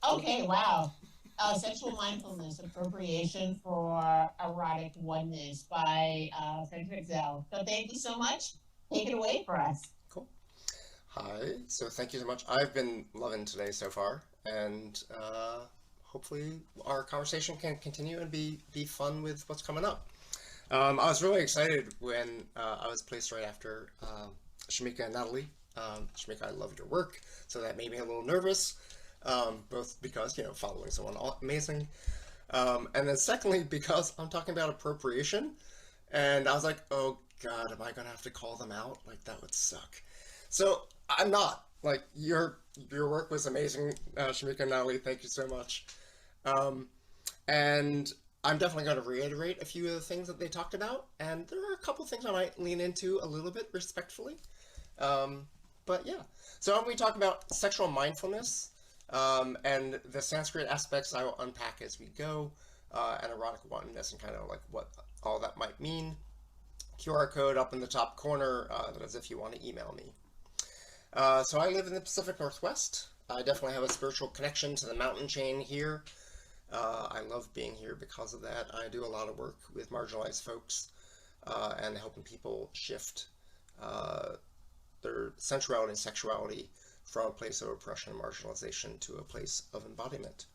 Okay, wow. Sexual Mindfulness, Appropriation for Erotic Oneness by Fredrick Zal. So thank you so much. Take it away for us. Cool. Hi. So thank you so much. I've been loving today so far, and hopefully our conversation can continue and be fun with what's coming up. I was really excited when I was placed right after Shamika and Natalie. Shamika, I loved your work, so that made me a little nervous, both because, following someone amazing, and then secondly, because I'm talking about appropriation, and I was like, oh God, am I going to have to call them out? Like, that would suck. So I'm not. Like, your work was amazing, Shamika and Natalie, thank you so much. And I'm definitely going to reiterate a few of the things that they talked about, and there are a couple things I might lean into a little bit respectfully. But yeah, so when we talk about sexual mindfulness, and the Sanskrit aspects I will unpack as we go, and erotic oneness and kind of like what all that might mean. QR code up in the top corner, as if you want to email me. So I live in the Pacific Northwest. I definitely have a spiritual connection to the mountain chain here. I love being here because of that. I do a lot of work with marginalized folks and helping people shift their sensuality and sexuality from a place of oppression and marginalization to a place of embodiment.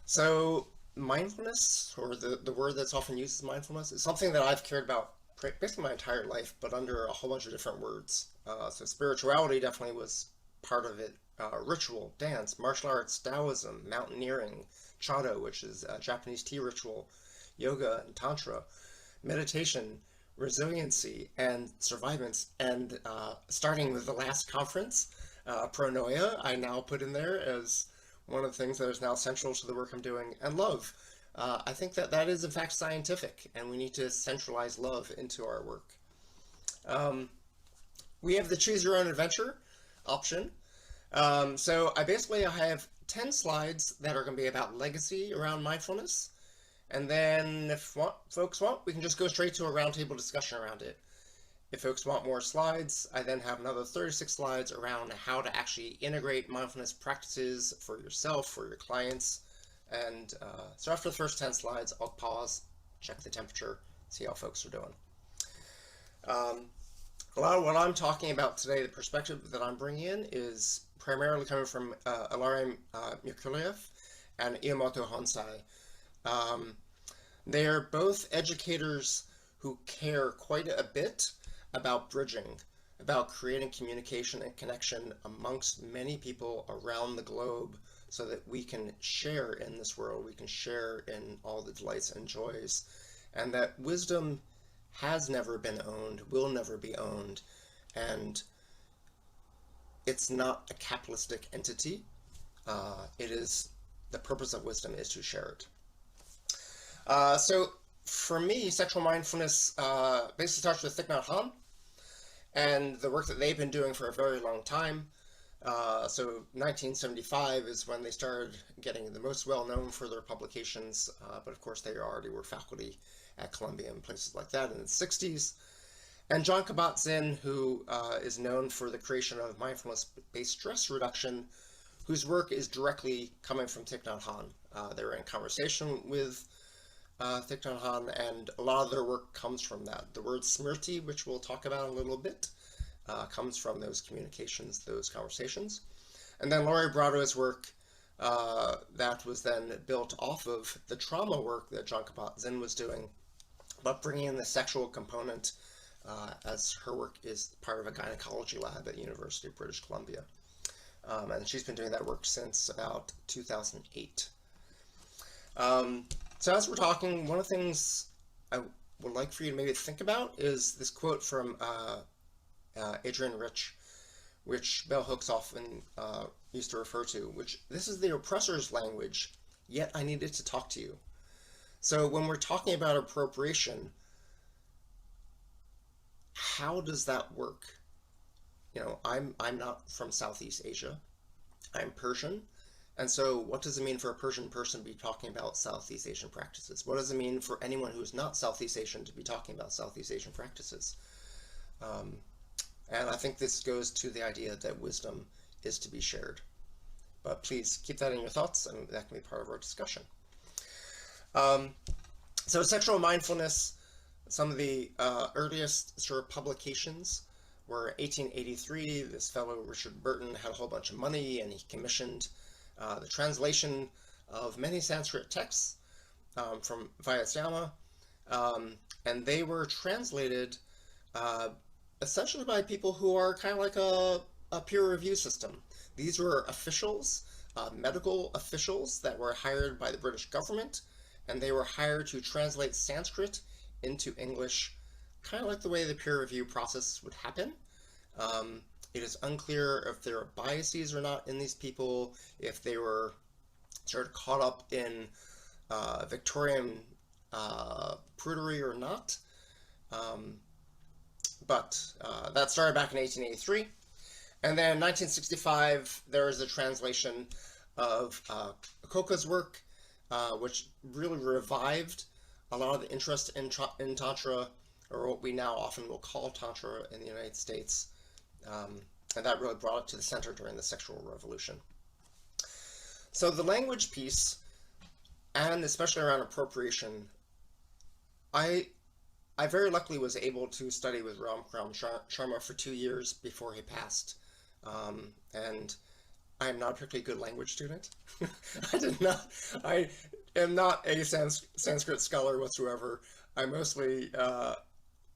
So mindfulness, or the word that's often used as mindfulness, is something that I've cared about basically my entire life, but under a whole bunch of different words. So spirituality definitely was part of it. Ritual, dance, martial arts, Taoism, mountaineering, Chado, which is a Japanese tea ritual, yoga and tantra, meditation, resiliency, and survivance. And starting with the last conference, pronoia, I now put in there as one of the things that is now central to the work I'm doing, and love. I think that is in fact scientific, and we need to centralize love into our work. We have the choose your own adventure option. So I have 10 slides that are going to be about legacy around mindfulness. And then if folks want, we can just go straight to a roundtable discussion around it. If folks want more slides, I then have another 36 slides around how to actually integrate mindfulness practices for yourself, for your clients. And so after the first 10 slides, I'll pause, check the temperature, see how folks are doing. A lot of what I'm talking about today, the perspective that I'm bringing in, is primarily coming from Ilarion Merkuliev and Iamoto Honsai. They are both educators who care quite a bit about bridging, about creating communication and connection amongst many people around the globe so that we can share in this world, we can share in all the delights and joys, and that wisdom has never been owned, will never be owned, and it's not a capitalistic entity. It is, the purpose of wisdom is to share it. So for me, sexual mindfulness basically starts with Thich Nhat Hanh and the work that they've been doing for a very long time. So 1975 is when they started getting the most well-known for their publications, but of course they already were faculty at Columbia and places like that in the 60s. And Jon Kabat-Zinn, who is known for the creation of mindfulness-based stress reduction, whose work is directly coming from Thich Nhat Hanh. They were in conversation with Thich Nhat Hanh, and a lot of their work comes from that. The word smrti, which we'll talk about in a little bit, comes from those communications, those conversations. And then Laurie Brotto's work that was then built off of the trauma work that Jon Kabat-Zinn was doing, but bringing in the sexual component as her work is part of a gynecology lab at the University of British Columbia. And she's been doing that work since about 2008. So as we're talking, one of the things I would like for you to maybe think about is this quote from Adrienne Rich, which bell hooks often used to refer to, which this is the oppressor's language, yet I needed to talk to you. So when we're talking about appropriation, how does that work? I'm not from Southeast Asia. I'm Persian. And so what does it mean for a Persian person to be talking about Southeast Asian practices? What does it mean for anyone who is not Southeast Asian to be talking about Southeast Asian practices? And I think this goes to the idea that wisdom is to be shared. But please keep that in your thoughts, and that can be part of our discussion. So sexual mindfulness, some of the earliest sort of publications were 1883. This fellow, Richard Burton, had a whole bunch of money, and he commissioned the translation of many Sanskrit texts from VIII, and they were translated essentially by people who are kind of like a peer review system. These were officials, medical officials that were hired by the British government, and they were hired to translate Sanskrit into English, kind of like the way the peer review process would happen. It is unclear if there are biases or not in these people, if they were sort of caught up in Victorian prudery or not. But that started back in 1883. And then in 1965, there is a translation of Koka's work, which really revived a lot of the interest in Tantra, or what we now often will call Tantra in the United States. And that really brought it to the center during the sexual revolution. So the language piece, and especially around appropriation, I very luckily was able to study with Ram Sharma for 2 years before he passed. And I am not a particularly good language student. I am not a Sanskrit scholar whatsoever. I mostly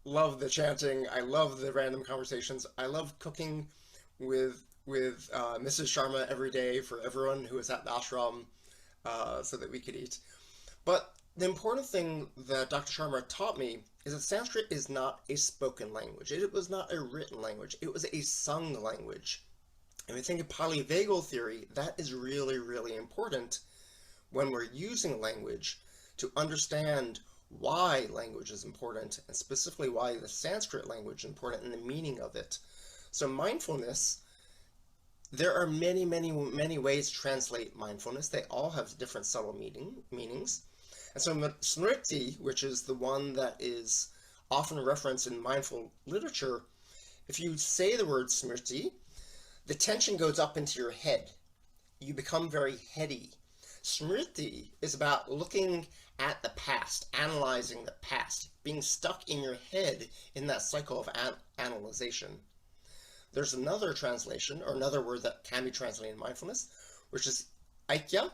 love the chanting. I love the random conversations. I love cooking with Mrs. Sharma every day for everyone who was at the ashram so that we could eat. But the important thing that Dr. Sharma taught me is that Sanskrit is not a spoken language. It was not a written language. It was a sung language. And we think of Pali vagal theory, that is really, really important when we're using language to understand why language is important, and specifically why the Sanskrit language is important and the meaning of it. So mindfulness, there are many, many, many ways to translate mindfulness. They all have different subtle meanings. And so smrti, which is the one that is often referenced in mindful literature, if you say the word smrti, the tension goes up into your head. You become very heady. Smrti is about looking at the past, analyzing the past, being stuck in your head in that cycle of analyzation. There's another translation, or another word that can be translated in mindfulness, which is Aikya.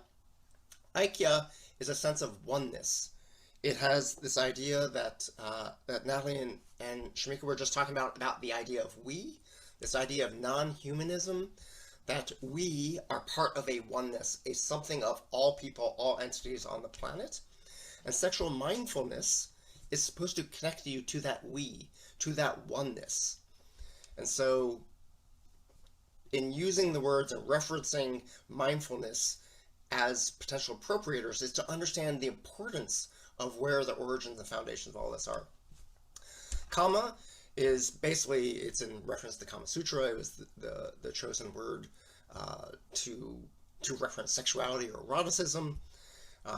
Aikya is a sense of oneness. It has this idea that Natalie and Shamika were just talking about the idea of we, this idea of non-humanism, that we are part of a oneness, a something of all people, all entities on the planet. And sexual mindfulness is supposed to connect you to that we, to that oneness. And so in using the words and referencing mindfulness as potential appropriators is to understand the importance of where the origins and foundations of all this are. Kāmā is basically, it's in reference to the Kama Sutra. It was the chosen word to reference sexuality or eroticism.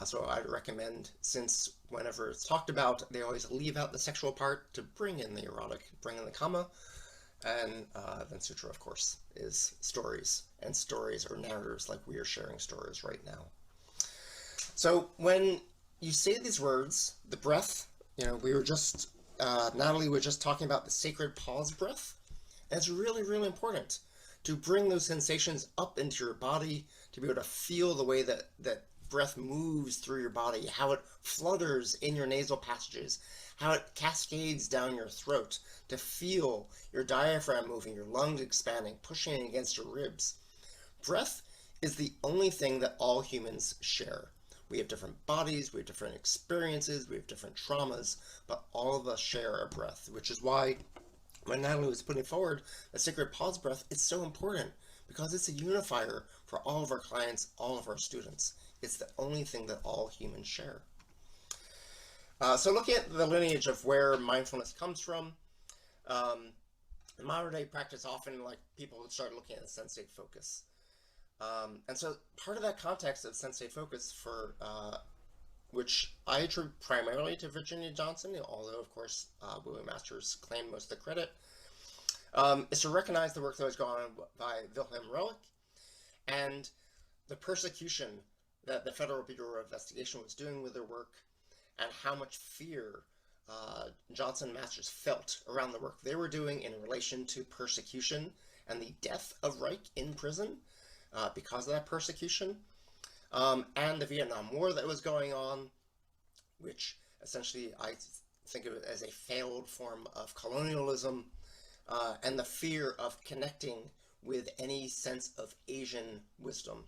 So I'd recommend, since whenever it's talked about, they always leave out the sexual part to bring in the erotic, bring in the Kāmā. And then Sutra, of course, is stories, and stories or narratives like we are sharing stories right now. So when you say these words, the breath, we were just, Natalie was just talking about the sacred pause breath. And it's really, really important to bring those sensations up into your body, to be able to feel the way that breath moves through your body, how it flutters in your nasal passages, how it cascades down your throat, to feel your diaphragm moving, your lungs expanding, pushing against your ribs. Breath is the only thing that all humans share. We have different bodies, we have different experiences, we have different traumas, but all of us share a breath, which is why when Natalie was putting forward a sacred pause breath, it's so important because it's a unifier for all of our clients, all of our students. It's the only thing that all humans share. So looking at the lineage of where mindfulness comes from, in modern day practice, often like people would start looking at the sensate focus. And so part of that context of sensate focus for, which I attribute primarily to Virginia Johnson, although of course William Masters claimed most of the credit, is to recognize the work that was going on by Wilhelm Relich, and the persecution that the Federal Bureau of Investigation was doing with their work, and how much fear Johnson and Masters felt around the work they were doing in relation to persecution and the death of Reich in prison because of that persecution, and the Vietnam War that was going on, which essentially I think of it as a failed form of colonialism, and the fear of connecting with any sense of Asian wisdom.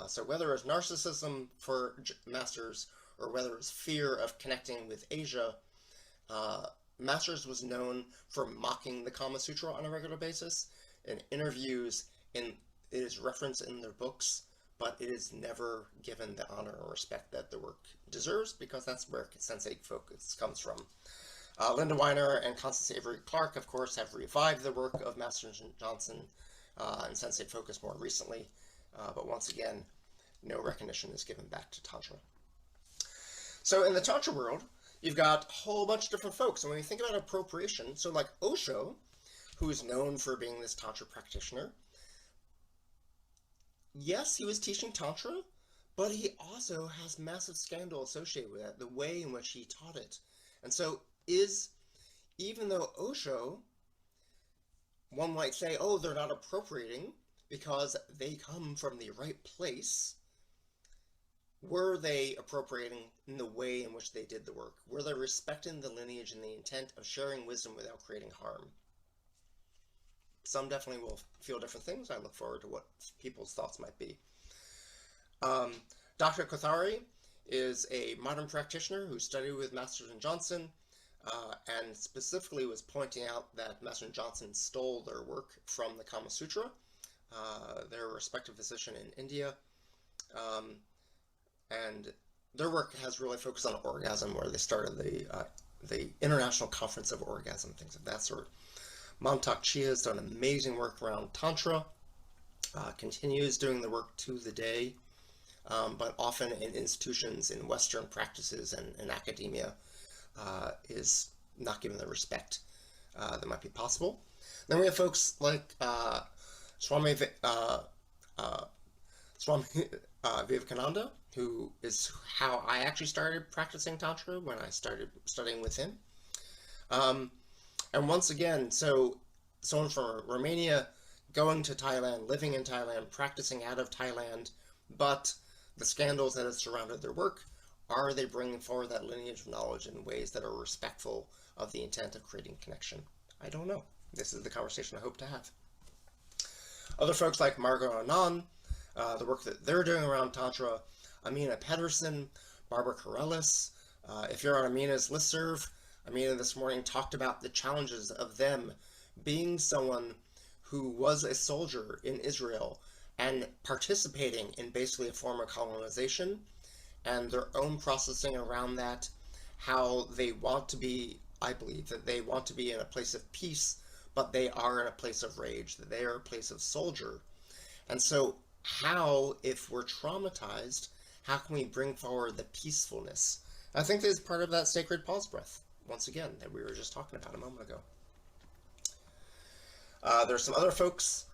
So whether it's narcissism for Masters or whether it's fear of connecting with Asia, Masters was known for mocking the Kama Sutra on a regular basis. In interviews, it is referenced in their books, but it is never given the honor or respect that the work deserves, because that's where sensate focus comes from. Linda Weiner and Constance Avery Clark, of course, have revived the work of Masters and Johnson and sensate focus more recently, but once again, no recognition is given back to Tantra. So in the Tantra world, you've got a whole bunch of different folks. And when you think about appropriation, so like Osho, who is known for being this Tantra practitioner, yes, he was teaching Tantra, but he also has massive scandal associated with that, the way in which he taught it. And so even though Osho, one might say, oh, they're not appropriating because they come from the right place, were they appropriating in the way in which they did the work? Were they respecting the lineage and the intent of sharing wisdom without creating harm? Some definitely will feel different things. I look forward to what people's thoughts might be. Dr. Kothari is a modern practitioner who studied with Masters and Johnson, and specifically was pointing out that Masters and Johnson stole their work from the Kama Sutra, their respective physician in India. And their work has really focused on orgasm, where they started the International Conference of Orgasm, things of that sort. Mantak Chia has done amazing work around Tantra, continues doing the work to the day, but often in institutions, in Western practices and in academia, is not given the respect that might be possible. Then we have folks like Swami Vivekananda, who is how I actually started practicing Tantra when I started studying with him. And once again, so someone from Romania going to Thailand, living in Thailand, practicing out of Thailand, but the scandals that have surrounded their work, are they bringing forward that lineage of knowledge in ways that are respectful of the intent of creating connection? I don't know. This is the conversation I hope to have. Other folks like Margot Anand, the work that they're doing around Tantra, Amina Pedersen, Barbara Corellis. If you're on Amina's listserv, Amina this morning talked about the challenges of them being someone who was a soldier in Israel and participating in basically a form of colonization, and their own processing around that, how they want to be, I believe, that they want to be in a place of peace, but they are in a place of rage, that they are a place of soldier. And so how, if we're traumatized, how can we bring forward the peacefulness? I think this is part of that sacred pause breath, once again, that we were just talking about a moment ago. There's some other folks,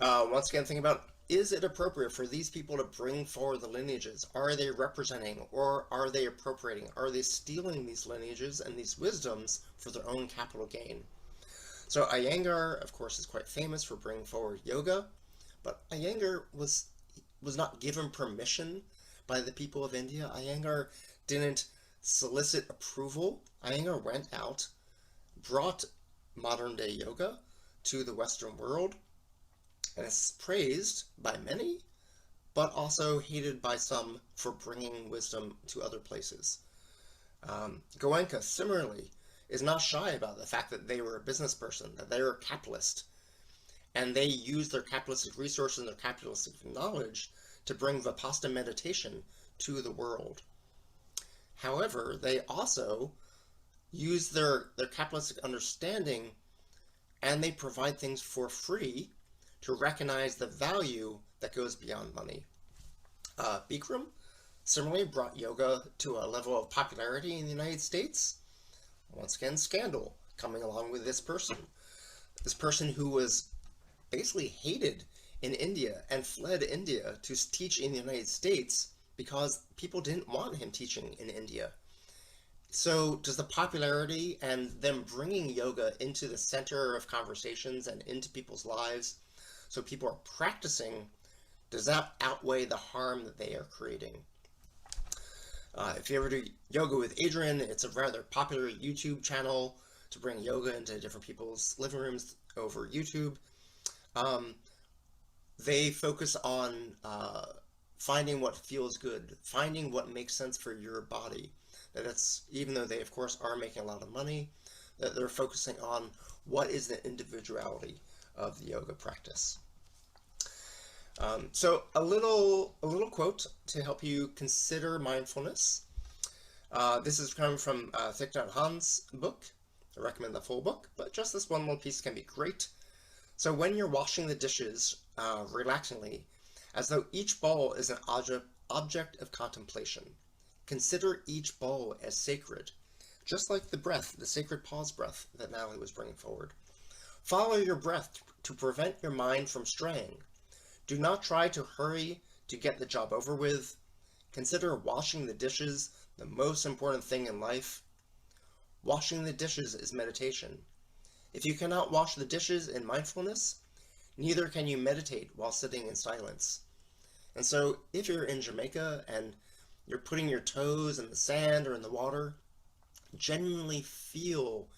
once again, thinking about, is it appropriate for these people to bring forward the lineages? Are they representing, or are they appropriating? Are they stealing these lineages and these wisdoms for their own capital gain? So Iyengar, of course, is quite famous for bringing forward yoga, but Iyengar was not given permission by the people of India. Iyengar didn't solicit approval. Iyengar went out, brought modern day yoga to the Western world, and is praised by many, but also hated by some for bringing wisdom to other places. Goenka, similarly, is not shy about the fact that they were a business person, that they were a capitalist, and they used their capitalistic resources and their capitalistic knowledge to bring Vipassana meditation to the world. However, they also use their capitalistic understanding, and they provide things for free to recognize the value that goes beyond money. Bikram similarly brought yoga to a level of popularity in the United States. Once again, scandal coming along with this person. This person who was basically hated in India and fled India to teach in the United States because people didn't want him teaching in India. So does the popularity and them bringing yoga into the center of conversations and into people's lives, so people are practicing, does that outweigh the harm that they are creating? If you ever do Yoga with Adrian, it's a rather popular YouTube channel to bring yoga into different people's living rooms over YouTube. They focus on finding what feels good, finding what makes sense for your body. That it's, even though they of course are making a lot of money, that they're focusing on what is the individuality of the yoga practice. So a little quote to help you consider mindfulness. This is coming from Thich Nhat Hanh's book. I recommend the full book, but just this one little piece can be great. So when you're washing the dishes relaxingly, as though each bowl is an object of contemplation, consider each bowl as sacred, just like the breath, the sacred pause breath that Natalie was bringing forward. Follow your breath to prevent your mind from straying. Do not try to hurry to get the job over with. Consider washing the dishes the most important thing in life. Washing the dishes is meditation. If you cannot wash the dishes in mindfulness, neither can you meditate while sitting in silence. And so if you're in Jamaica and you're putting your toes in the sand or in the water, genuinely feel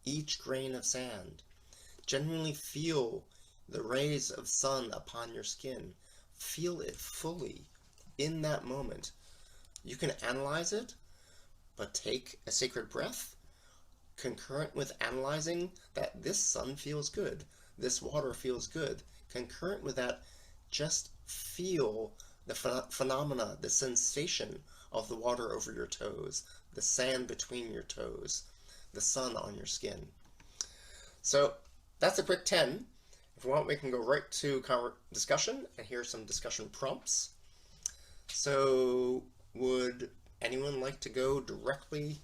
each grain of sand. Genuinely feel the rays of sun upon your skin. Feel it fully in that moment. You can analyze it, but take a sacred breath, concurrent with analyzing that this sun feels good, this water feels good. Concurrent with that, just feel the phenomena, the sensation of the water over your toes, the sand between your toes, the sun on your skin. So that's a quick 10. If we want, we can go right to discussion, and here's some discussion prompts. So would anyone like to go directly?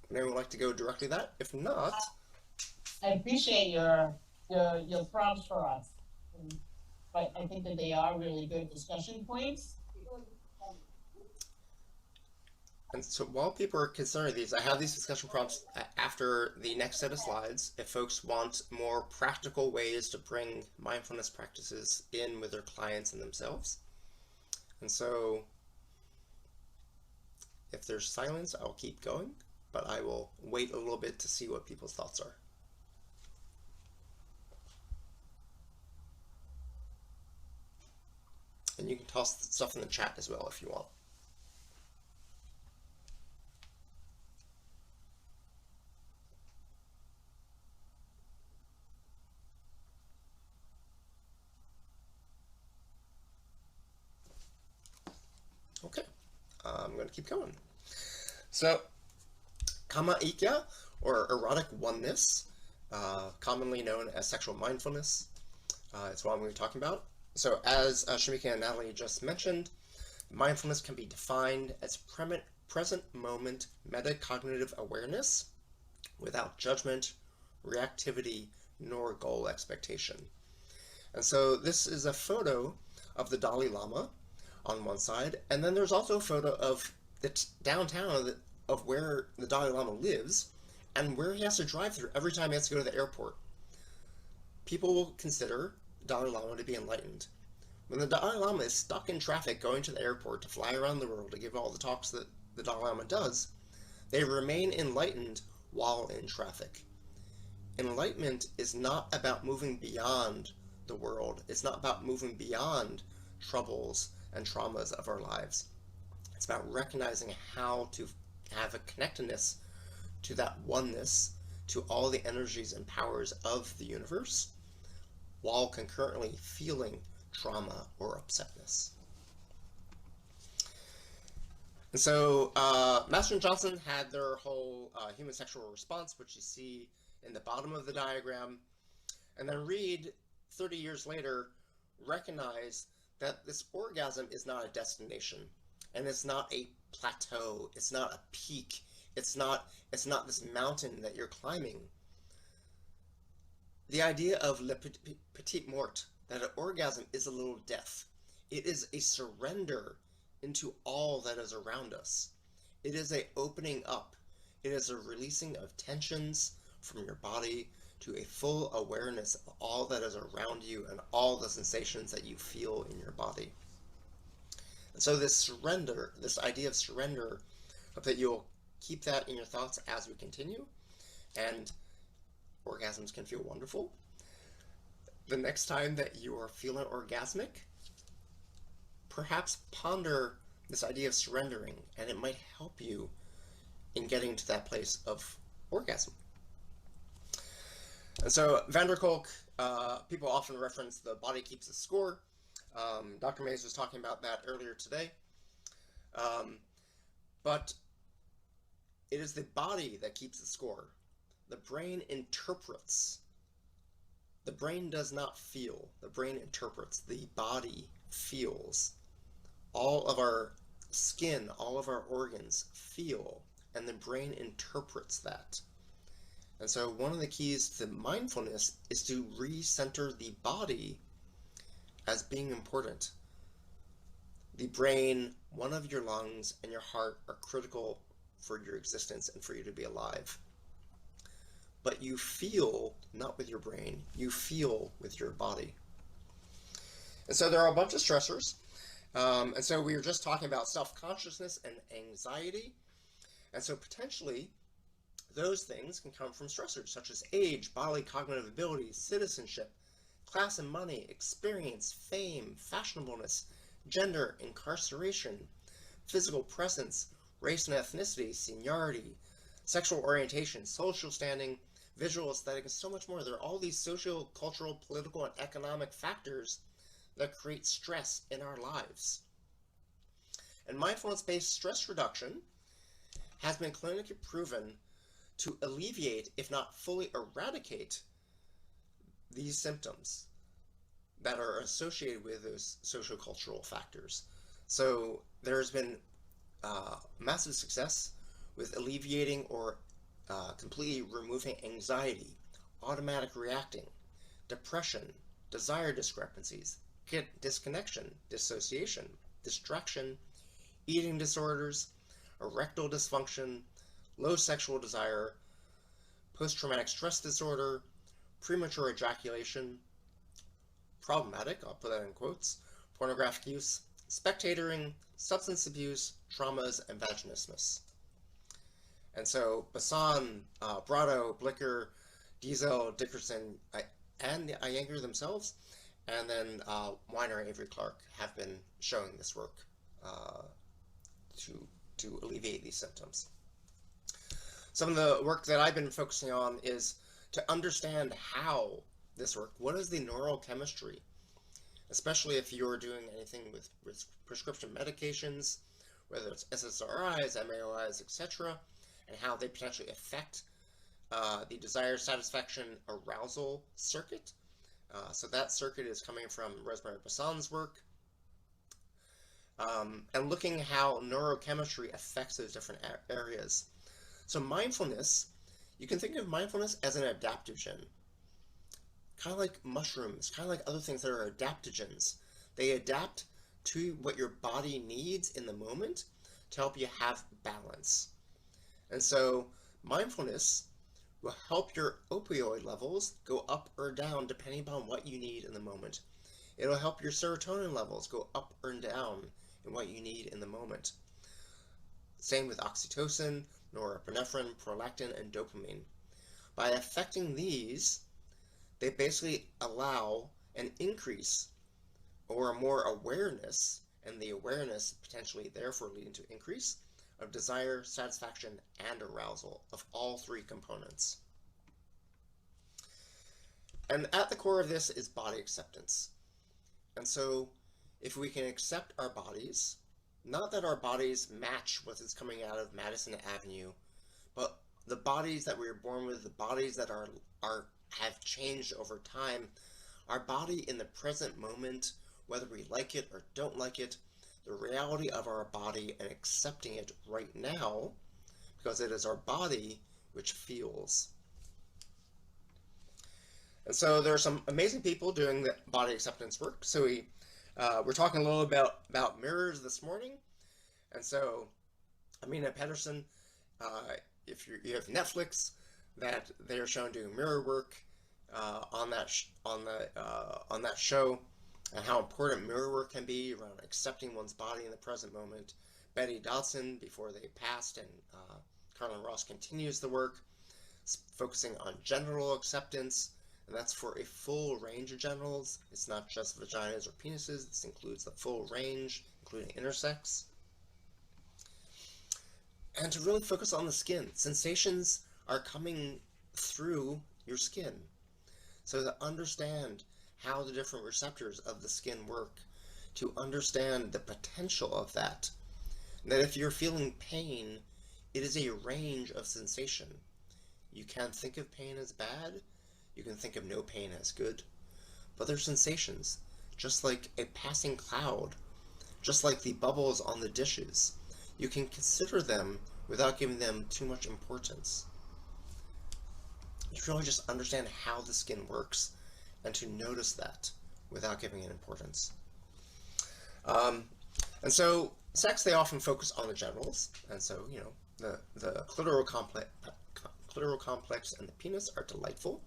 Would anyone like to go directly to that? If not, I appreciate your prompts for us, but I think that they are really good discussion points. and so while people are considering these, I have these discussion prompts after the next set of slides if folks want more practical ways to bring mindfulness practices in with their clients and themselves. And so if there's silence, I'll keep going, but I will wait a little bit to see what people's thoughts are. And you can toss stuff in the chat as well if you want. Okay, I'm going to keep going. So, Kāmā Aikya, or erotic oneness, commonly known as sexual mindfulness, is what I'm going to be talking about. So, as Shamika and Natalie just mentioned, mindfulness can be defined as present moment metacognitive awareness without judgment, reactivity, nor goal expectation. And so this is a photo of the Dalai Lama on one side, and then there's also a photo of the downtown of where the Dalai Lama lives and where he has to drive through every time he has to go to the airport. People will consider Dalai Lama to be enlightened. When the Dalai Lama is stuck in traffic going to the airport to fly around the world to give all the talks that the Dalai Lama does, they remain enlightened while in traffic. Enlightenment is not about moving beyond the world. It's not about moving beyond troubles and traumas of our lives. It's about recognizing how to have a connectedness to that oneness, to all the energies and powers of the universe, while concurrently feeling trauma or upsetness. And so Master and Johnson had their whole human sexual response, which you see in the bottom of the diagram. And then Reed, 30 years later, recognized that this orgasm is not a destination, and it's not a plateau, it's not a peak, it's not this mountain that you're climbing. the idea of le petit mort, that an orgasm is a little death. It is a surrender into all that is around us. It is a opening up. It is a releasing of tensions from your body to a full awareness of all that is around you and all the sensations that you feel in your body. And so this surrender, this idea of surrender, hope that you'll keep that in your thoughts as we continue. And orgasms can feel wonderful. The next time that you are feeling orgasmic, perhaps ponder this idea of surrendering, and it might help you in getting to that place of orgasm. And so Van der Kolk, people often reference the body keeps a score. Dr. Mays was talking about that earlier today. But it is the body that keeps the score. The brain interprets. The brain does not feel. The brain interprets. The body feels. All of our skin, all of our organs feel, and the brain interprets that. And so one of the keys to mindfulness is to recenter the body as being important. The brain, one of your lungs, and your heart are critical for your existence and for you to be alive. But you feel not with your brain, you feel with your body. And so there are a bunch of stressors. And so we were just talking about self-consciousness and anxiety. And so potentially those things can come from stressors such as age, bodily cognitive abilities, citizenship, class and money, experience, fame, fashionableness, gender, incarceration, physical presence, race and ethnicity, seniority, sexual orientation, social standing, visual aesthetic, and so much more. There are all these social, cultural, political, and economic factors that create stress in our lives. And mindfulness-based stress reduction has been clinically proven to alleviate, if not fully eradicate, these symptoms that are associated with those sociocultural factors. So there's been massive success with alleviating or completely removing anxiety, automatic reacting, depression, desire discrepancies, disconnection, dissociation, distraction, eating disorders, erectile dysfunction, low sexual desire, post-traumatic stress disorder, premature ejaculation, problematic, I'll put that in quotes, pornographic use, spectatoring, substance abuse, traumas, and vaginismus. And so Bassan, Brotto, Blicker, Diesel, Dickerson, and the Iyengar themselves, and then Weiner and Avery Clark have been showing this work to alleviate these symptoms. Some of the work that I've been focusing on is to understand how this works. What is the neurochemistry? Especially if you're doing anything with prescription medications, whether it's SSRIs, MAOIs, etc., and how they potentially affect the desire, satisfaction, arousal circuit. So that circuit is coming from Rosemary Bassan's work. And looking how neurochemistry affects those different areas. So mindfulness, you can think of mindfulness as an adaptogen. Kind of like mushrooms, kind of like other things that are adaptogens. They adapt to what your body needs in the moment to help you have balance. And so mindfulness will help your opioid levels go up or down depending upon what you need in the moment. It'll help your serotonin levels go up or down in what you need in the moment. Same with oxytocin, norepinephrine, prolactin, and dopamine. By affecting these, they basically allow an increase or more awareness, and the awareness potentially therefore leading to increase of desire, satisfaction, and arousal of all three components. And at the core of this is body acceptance. And so if we can accept our bodies, not that our bodies match what is coming out of Madison Avenue, but the bodies that we were born with, the bodies that have changed over time, our body in the present moment, whether we like it or don't like it, the reality of our body and accepting it right now, because it is our body which feels. And so there are some amazing people doing the body acceptance work. So we're talking a little about mirrors this morning. And so Amina Pedersen, if you have Netflix, that they are shown doing mirror work on that show, and how important mirror work can be around accepting one's body in the present moment. Betty Dodson, before they passed, and Carolyn Ross continues the work, focusing on genital acceptance, and that's for a full range of genitals. It's not just vaginas or penises. This includes the full range, including intersex. And to really focus on the skin. Sensations are coming through your skin. So to understand how the different receptors of the skin work, to understand the potential of that. And that if you're feeling pain, it is a range of sensation. You can think of pain as bad, you can think of no pain as good, but they're sensations, just like a passing cloud, just like the bubbles on the dishes. You can consider them without giving them too much importance. You really just understand how the skin works and to notice that without giving it importance. And so sex, they often focus on the genitals, and so, you know, the clitoral complex and the penis are delightful,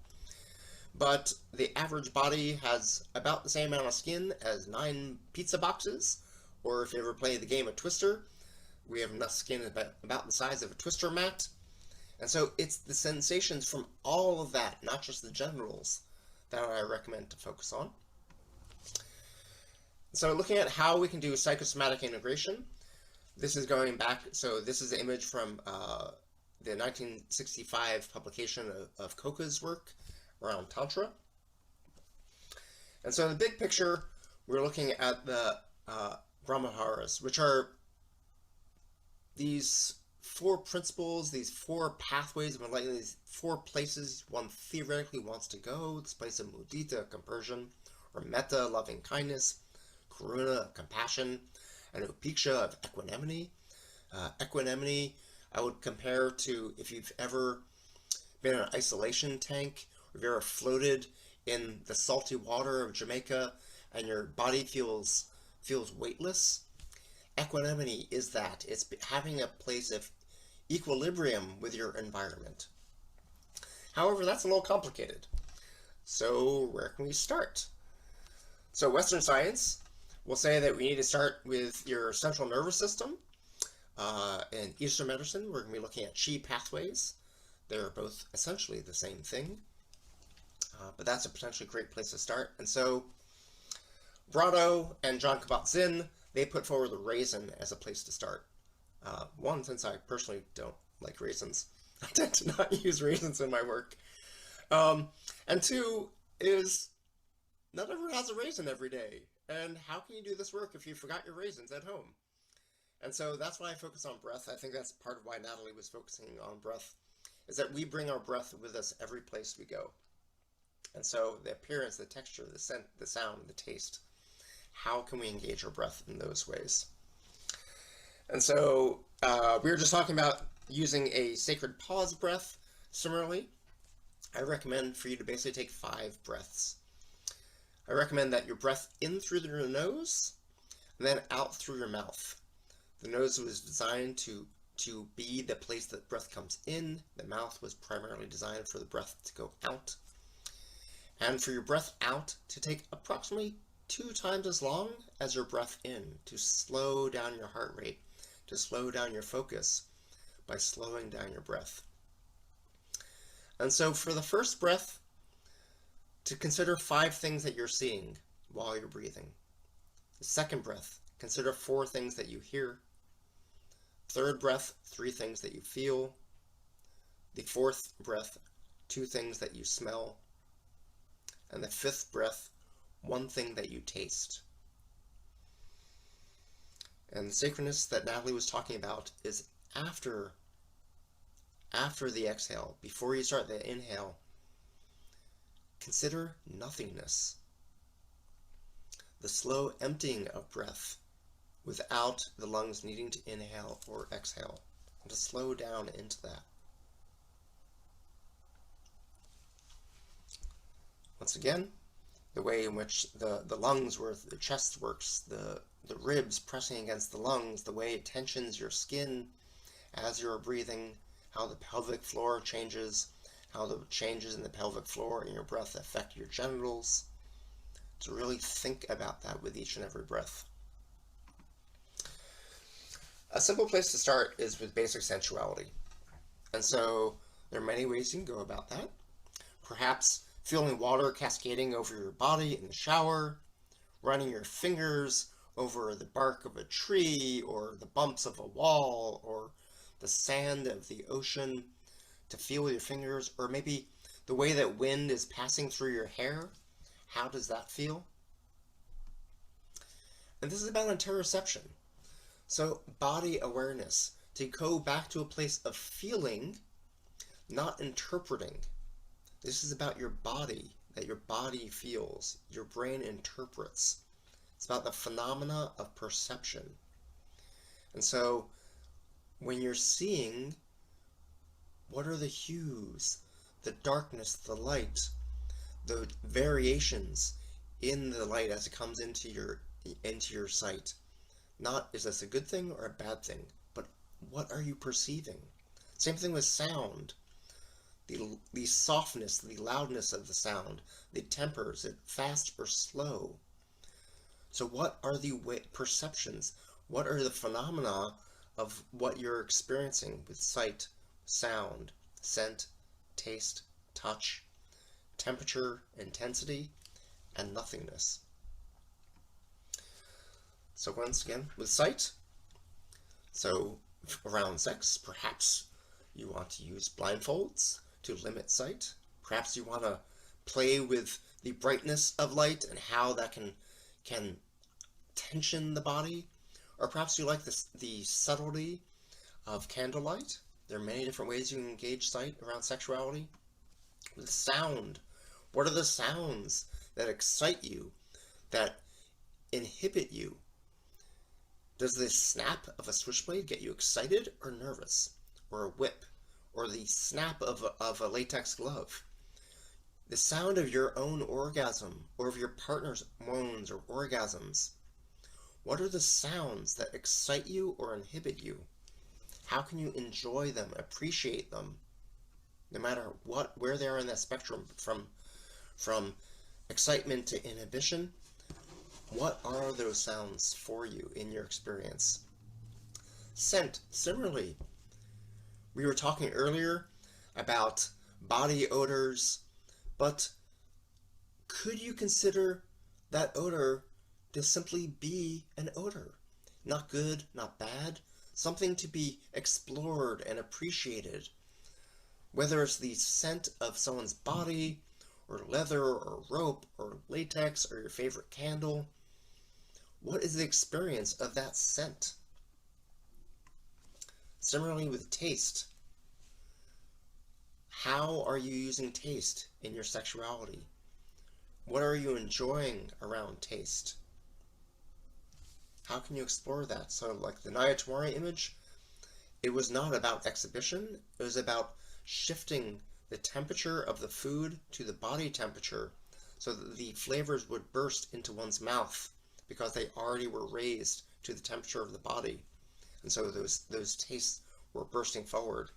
but the average body has about the same amount of skin as 9 pizza boxes, or if you ever play the game of Twister, we have enough skin about the size of a Twister mat. And so it's the sensations from all of that, not just the genitals, that I recommend to focus on. So looking at how we can do psychosomatic integration, this is going back, so this is an image from the 1965 publication of Koka's work around Tantra. And so in the big picture, we're looking at the Brahmaharas, which are these 4 principles, these 4 pathways of enlightenment, these 4 places one theoretically wants to go. This place of mudita, compersion, or metta, loving kindness, karuna, compassion, and upeksha, of equanimity. Equanimity, I would compare to if you've ever been in an isolation tank, or if you've ever floated in the salty water of Jamaica and your body feels weightless. Equanimity is that. It's having a place of equilibrium with your environment. However, that's a little complicated. So where can we start? So Western science will say that we need to start with your central nervous system. In Eastern medicine, we're going to be looking at chi pathways. They're both essentially the same thing, but that's a potentially great place to start. And so Brotto and John Kabat-Zinn, they put forward the raisin as a place to start. One, since I personally don't like raisins, I tend to not use raisins in my work. And 2 is, not everyone has a raisin every day. And how can you do this work if you forgot your raisins at home? And so that's why I focus on breath. I think that's part of why Natalie was focusing on breath, is that we bring our breath with us every place we go. And so the appearance, the texture, the scent, the sound, the taste, how can we engage our breath in those ways? And so we were just talking about using a sacred pause breath. Similarly, I recommend for you to basically take 5 breaths. I recommend that your breath in through your nose and then out through your mouth. The nose was designed to be the place that breath comes in. The mouth was primarily designed for the breath to go out. And for your breath out to take approximately 2 times as long as your breath in, to slow down your heart rate, to slow down your focus by slowing down your breath. And so for the first breath, to consider 5 things that you're seeing while you're breathing. The second breath, consider 4 things that you hear. Third breath, 3 things that you feel. The fourth breath, 2 things that you smell. And the 5th breath, 1 thing that you taste. And the sacredness that Natalie was talking about is after the exhale, before you start the inhale, consider nothingness. The slow emptying of breath without the lungs needing to inhale or exhale, and to slow down into that. Once again, the way in which the lungs work, the chest works, the ribs pressing against the lungs, the way it tensions your skin as you're breathing, how the pelvic floor changes, how the changes in the pelvic floor and your breath affect your genitals. To really think about that with each and every breath. A simple place to start is with basic sensuality. And so there are many ways you can go about that. Perhaps feeling water cascading over your body in the shower, running your fingers over the bark of a tree or the bumps of a wall or the sand of the ocean to feel with your fingers, or maybe the way that wind is passing through your hair. How does that feel? And this is about interoception. So body awareness, to go back to a place of feeling, not interpreting. This is about your body, that your body feels, your brain interprets. It's about the phenomena of perception. And so when you're seeing, what are the hues, the darkness, the light, the variations in the light as it comes into your sight? Not, is this a good thing or a bad thing, but what are you perceiving? Same thing with sound. The softness, the loudness of the sound, the temper, is it fast or slow? So what are the perceptions? What are the phenomena of what you're experiencing with sight, sound, scent, taste, touch, temperature, intensity, and nothingness? So once again, with sight, so around sex, perhaps you want to use blindfolds to limit sight. Perhaps you want to play with the brightness of light and how that can tension the body. Or perhaps you like the subtlety of candlelight. There are many different ways you can engage sight around sexuality. With sound, what are the sounds that excite you, that inhibit you? Does the snap of a switchblade get you excited or nervous? Or a whip? Or the snap of a latex glove? The sound of your own orgasm, or of your partner's moans or orgasms. What are the sounds that excite you or inhibit you? How can you enjoy them, appreciate them, no matter where they are in that spectrum, from excitement to inhibition? What are those sounds for you in your experience? Scent, similarly. We were talking earlier about body odors, but could you consider that odor to simply be an odor? Not good, not bad, something to be explored and appreciated. Whether it's the scent of someone's body, or leather, or rope, or latex, or your favorite candle, what is the experience of that scent? Similarly with taste. How are you using taste in your sexuality? What are you enjoying around taste? How can you explore that? So like the Naya Tamari image, it was not about exhibition, it was about shifting the temperature of the food to the body temperature so that the flavors would burst into one's mouth because they already were raised to the temperature of the body. And so those tastes were bursting forward.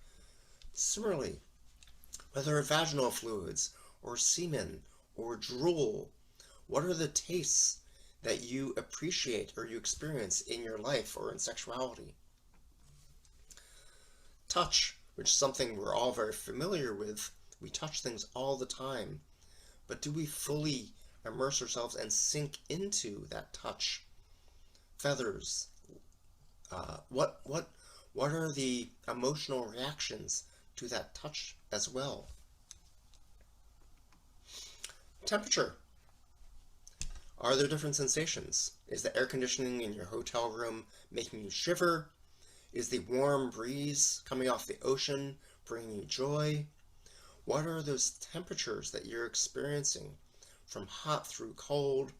Similarly, whether vaginal fluids or semen or drool, what are the tastes that you appreciate or you experience in your life or in sexuality? Touch, which is something we're all very familiar with. We touch things all the time, but do we fully immerse ourselves and sink into that touch? Feathers, what are the emotional reactions to that touch as well? Temperature. Are there different sensations? Is the air conditioning in your hotel room making you shiver? Is the warm breeze coming off the ocean bringing you joy? What are those temperatures that you're experiencing, from hot through cold?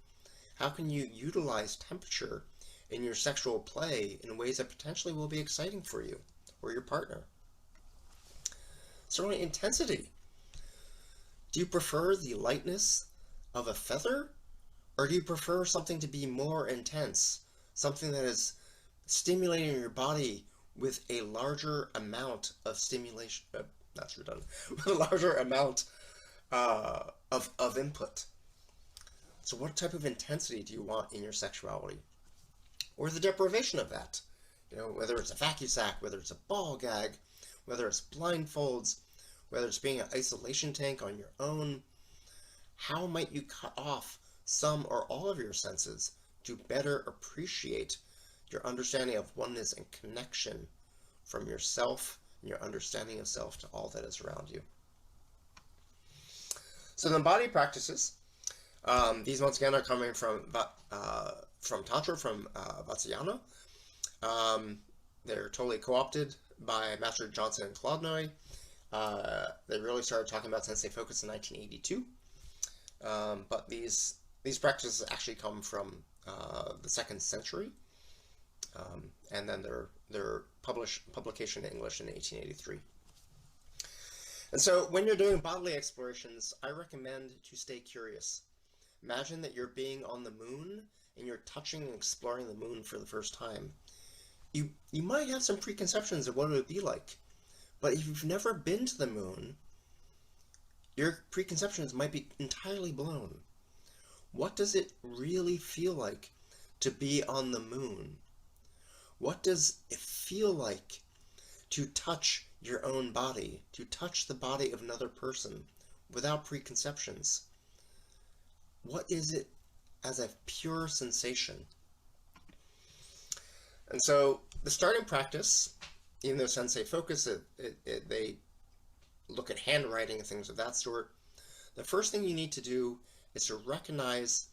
How can you utilize temperature in your sexual play in ways that potentially will be exciting for you or your partner? Certainly intensity. Do you prefer the lightness, of a feather? Or do you prefer something to be more intense? Something that is stimulating your body with a larger amount of stimulation, that's redundant, with a larger amount of input. So what type of intensity do you want in your sexuality? Or the deprivation of that? You know, whether it's a vacuum sack, whether it's a ball gag, whether it's blindfolds, whether it's being an isolation tank on your own. How might you cut off some or all of your senses to better appreciate your understanding of oneness and connection from yourself and your understanding of self to all that is around you? So the body practices, these once again are coming from Tantra, from Vajrayana. They're totally co-opted by Master Johnson and Kolodny. They really started talking about sensate focus in 1982. But these practices actually come from the 2nd century, and then their publication in English in 1883. And so when you're doing bodily explorations, I recommend to stay curious. Imagine that you're being on the moon and you're touching and exploring the moon for the first time. You might have some preconceptions of what it would be like, but if you've never been to the moon, your preconceptions might be entirely blown. What does it really feel like to be on the moon? What does it feel like to touch your own body, to touch the body of another person without preconceptions? What is it as a pure sensation? And so the starting practice, even though sensate focus, they look at handwriting and things of that sort, the first thing you need to do is to recognize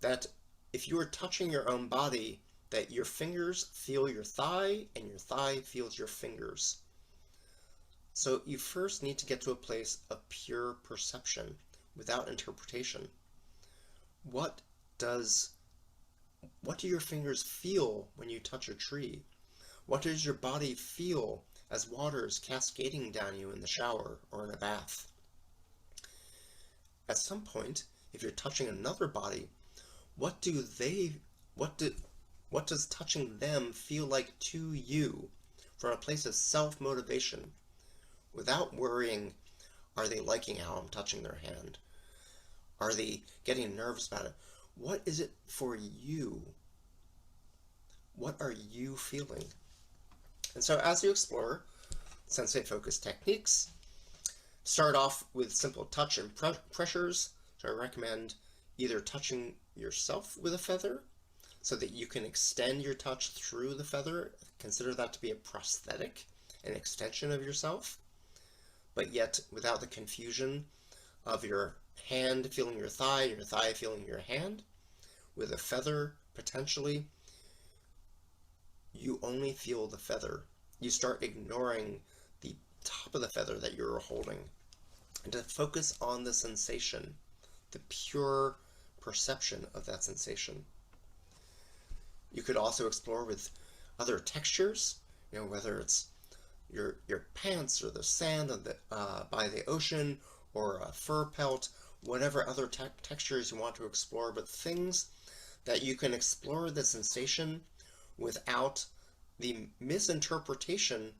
that if you are touching your own body, that your fingers feel your thigh and your thigh feels your fingers. So you first need to get to a place of pure perception without interpretation. What do your fingers feel when you touch a tree? What does your body feel as water is cascading down you in the shower or in a bath? At some point, if you're touching another body, what does touching them feel like to you from a place of self-motivation, without worrying, are they liking how I'm touching their hand? Are they getting nervous about it? What is it for you? What are you feeling? And so as you explore sensate focus techniques, start off with simple touch and pressures. So I recommend either touching yourself with a feather so that you can extend your touch through the feather. Consider that to be a prosthetic, an extension of yourself, but yet without the confusion of your hand feeling your thigh feeling your hand. With a feather, potentially, you only feel the feather. You start ignoring the top of the feather that you're holding, and to focus on the sensation, the pure perception of that sensation. You could also explore with other textures, whether it's your pants or the sand by the ocean or a fur pelt, whatever other textures you want to explore, but things that you can explore the sensation without the misinterpretation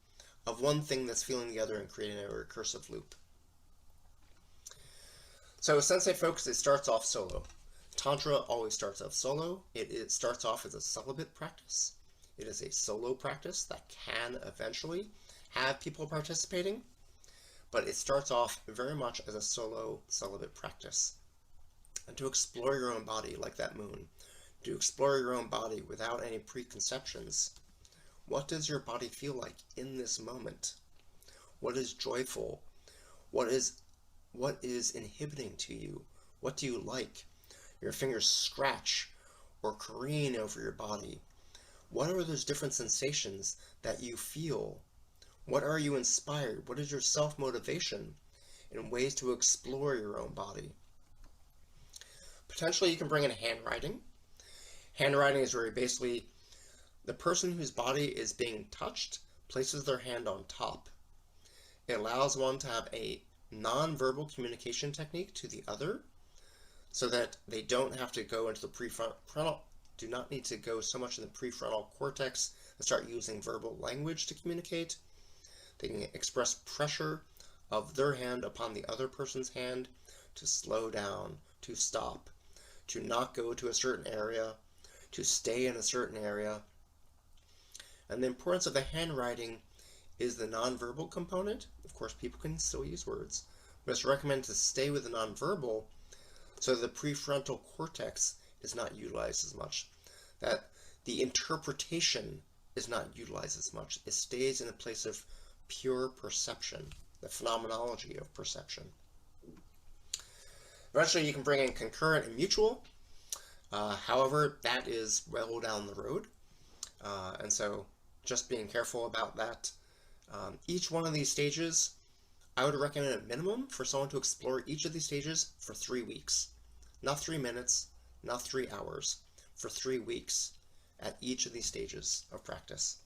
of one thing that's feeling the other and creating a recursive loop. So sensate focus, it starts off solo. Tantra always starts off solo. It starts off as a celibate practice. It is a solo practice that can eventually have people participating, but it starts off very much as a solo celibate practice. And to explore your own body like that moon, to explore your own body without any preconceptions. What does your body feel like in this moment? What is joyful? What is inhibiting to you? What do you like? Your fingers scratch or careen over your body. What are those different sensations that you feel? What are you inspired? What is your self-motivation in ways to explore your own body? Potentially you can bring in handwriting. Handwriting is where basically the person whose body is being touched places their hand on top. It allows one to have a non-verbal communication technique to the other so that they don't have to go into the prefrontal, do not need to go so much in the prefrontal cortex and start using verbal language to communicate. They can express pressure of their hand upon the other person's hand to slow down, to stop, to not go to a certain area, to stay in a certain area. And the importance of the handwriting is the nonverbal component. Of course, people can still use words, but it's recommended to stay with the nonverbal so the prefrontal cortex is not utilized as much, that the interpretation is not utilized as much. It stays in a place of pure perception, the phenomenology of perception. Eventually, you can bring in concurrent and mutual. However, that is well down the road. And so just being careful about that. Each one of these stages, I would recommend a minimum for someone to explore each of these stages for 3 weeks. Not 3 minutes, not 3 hours, for 3 weeks at each of these stages of practice.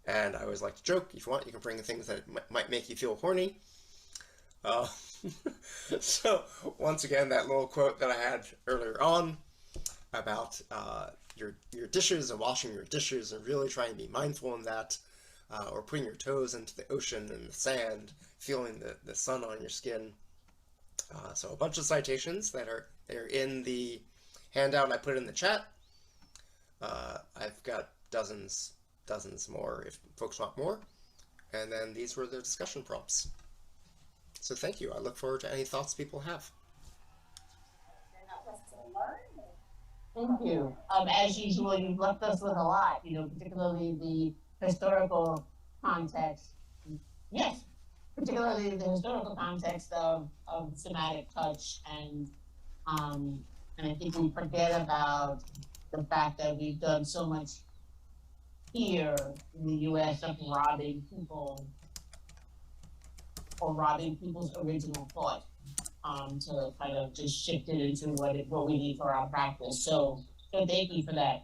And I always like to joke, if you want, you can bring in things that might make you feel horny. So once again, that little quote that I had earlier on about your dishes and washing your dishes and really trying to be mindful in that, or putting your toes into the ocean and the sand, feeling the sun on your skin. So a bunch of citations that are in the handout I put in the chat. I've got dozens more if folks want more. And then these were the discussion prompts. So thank you. I look forward to any thoughts people have. Thank you. As usual, you've left us with a lot, particularly the historical context. Yes, particularly the historical context of somatic touch, and I think we forget about the fact that we've done so much here in the U.S. of robbing people, or robbing people's original thought, to kind of just shift it into what we need for our practice. So thank you for that.